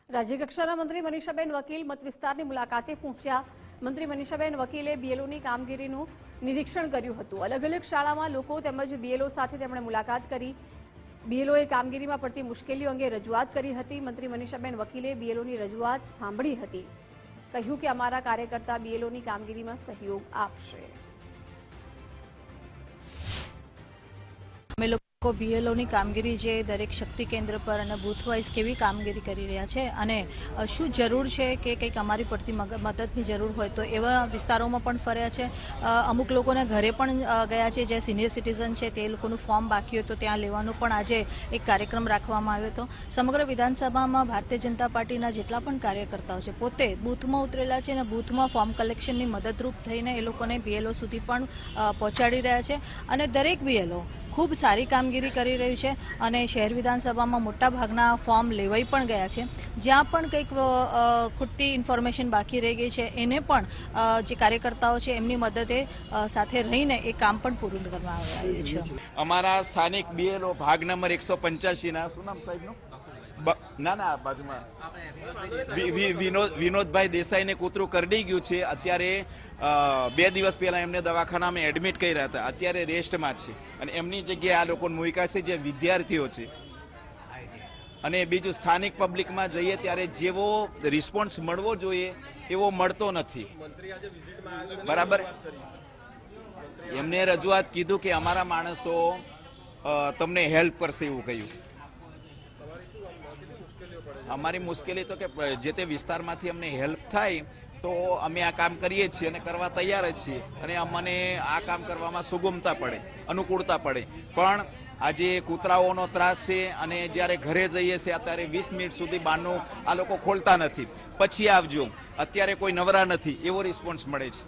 રાજ્યકક્ષાના મંત્રી મનીષાબેન વકીલ મત વિસ્તારની મુલાકાતે પહોંચ્યા। મંત્રી મનીષાબેન વકીલે બીએલઓની કામગીરીનું નિરીક્ષણ કર્યું હતું। અલગ અલગ શાળામાં લોકો તેમજ બીએલઓ સાથે તેમણે મુલાકાત કરી। બીએલઓએ કામગીરીમાં પડતી મુશ્કેલીઓ અંગે રજૂઆત કરી હતી। મંત્રી મનીષાબેન વકીલે બીએલઓની રજૂઆત સાંભળી હતી। કહ્યું કે અમારા કાર્યકર્તા બીએલઓની કામગીરીમાં સહયોગ આપશે। અમે લોકો બીએલઓની કામગીરી જે દરેક શક્તિ કેન્દ્ર પર અને બૂથ વાઇઝ કેવી કામગીરી કરી રહ્યા છે અને શું જરૂર છે કે કંઈક અમારી પડતી મદદની જરૂર હોય તો એવા વિસ્તારોમાં પણ ફર્યા છે। અમુક લોકોને ઘરે પણ ગયા છે, જે સિનિયર સિટીઝન છે તે લોકોનું ફોર્મ બાકી હોય તો ત્યાં લેવાનું પણ આજે એક કાર્યક્રમ રાખવામાં આવ્યો હતો। સમગ્ર વિધાનસભામાં ભારતીય જનતા પાર્ટીના જેટલા પણ કાર્યકર્તાઓ છે પોતે બૂથમાં ઉતરેલા છે અને બૂથમાં ફોર્મ કલેક્શનની મદદરૂપ થઈને એ લોકોને બીએલઓ સુધી પણ પહોંચાડી રહ્યા છે અને દરેક બીએલઓ ખૂબ સારી કામગીરી કરી રહ્યું છે અને શહેર વિધાનસભામાં મોટાભાગના ફોર્મ લેવાઈ પણ ગયા છે। જ્યાં પણ કંઈક ખૂટતી ઇન્ફોર્મેશન બાકી રહી ગઈ છે એને પણ જે કાર્યકર્તાઓ છે એમની મદદે સાથે રહીને એ કામ પણ પૂરું કરવામાં આવ્યું છે। અમારા સ્થાનિક બીએલઓ ભાગ નંબર 185 શું નામ સાહેબનું ના બાજુમાં વિનોદભાઈ દેસાઈને કૂતરું કરડી ગયું છે। અત્યારે 2 દિવસ પહેલા એમને દવાખાનામાં એડમિટ કર્યા હતા, અત્યારે રેસ્ટમાં છે અને એમની જગ્યાએ આ લોકોને મૂક્યા છે જે વિદ્યાર્થીઓ છે। અને બીજું સ્થાનિક પબ્લિકમાં જઈએ ત્યારે જેવો રિસ્પોન્સ મળવો જોઈએ એવો મળતો નથી। બરાબર, એમને રજૂઆત કીધું કે અમારા માણસો તમને હેલ્પ કરશે એવું કહ્યું। અમારી મુશ્કેલી તો કે જે તે વિસ્તારમાંથી અમને હેલ્પ થાય તો અમે આ કામ કરીએ છીએ અને કરવા તૈયાર જ છીએ અને અમને આ કામ કરવામાં સુગમતા પડે, અનુકૂળતા પડે। પણ આજે કૂતરાઓનો ત્રાસ છે અને જ્યારે ઘરે જઈએ છીએ ત્યારે 20 મિનિટ સુધી બહારનું આ લોકો ખોલતા નથી, પછી આવજો, અત્યારે કોઈ નવરા નથી એવો રિસ્પોન્સ મળે છે।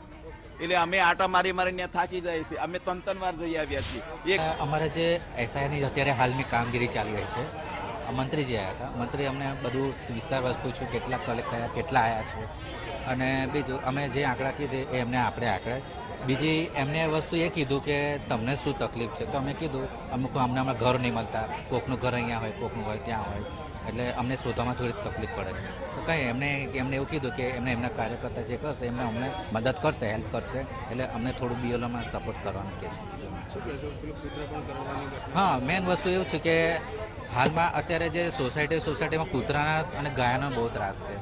એટલે અમે આટા મારીને થાકી જાય છે। અમે 3 વાર જઈ આવ્યા છીએ। અમારે જે એસઆઈની અત્યારે હાલની કામગીરી ચાલી રહી છે, મંત્રીજી આવ્યા હતા। મંત્રી અમને બધું વિસ્તારવાર પૂછ્યું કેટલા કલેક્ટ કર્યા, કેટલા આવ્યા છે અને બીજું અમે જે આંકડા કીધે એ એમને આંકડા। બીજી એમને વસ્તુ એ કીધું કે તમને શું તકલીફ છે, તો અમે કીધું અમને ઘર નહીં મળતા, કોકનું ઘર અહીંયા હોય, કોકનું ઘર ત્યાં હોય, એટલે અમને શોધવામાં થોડી તકલીફ પડે છે। તો કંઈ એમને એવું કીધું કે એમના કાર્યકર્તા જે કરશે એમને અમને મદદ કરશે, હેલ્પ કરશે, એટલે અમને થોડું બીએલઓમાં સપોર્ટ કરવાનું કહે છે। હા, મેઇન વસ્તુ એવું છે કે હાલમાં અત્યારે જે સોસાયટીમાં કૂતરાના અને ગાયનો બહુ ત્રાસ છે।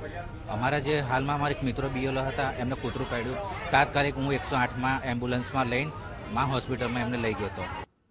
અમારા જે હાલમાં અમારા એક મિત્રો બીએલઓ હતા, એમને કૂતરું કાઢ્યું, તાત્કાલિક હું 108માં એમ્બ્યુલન્સમાં લઈને હોસ્પિટલમાં એમને લઈ ગયો હતો।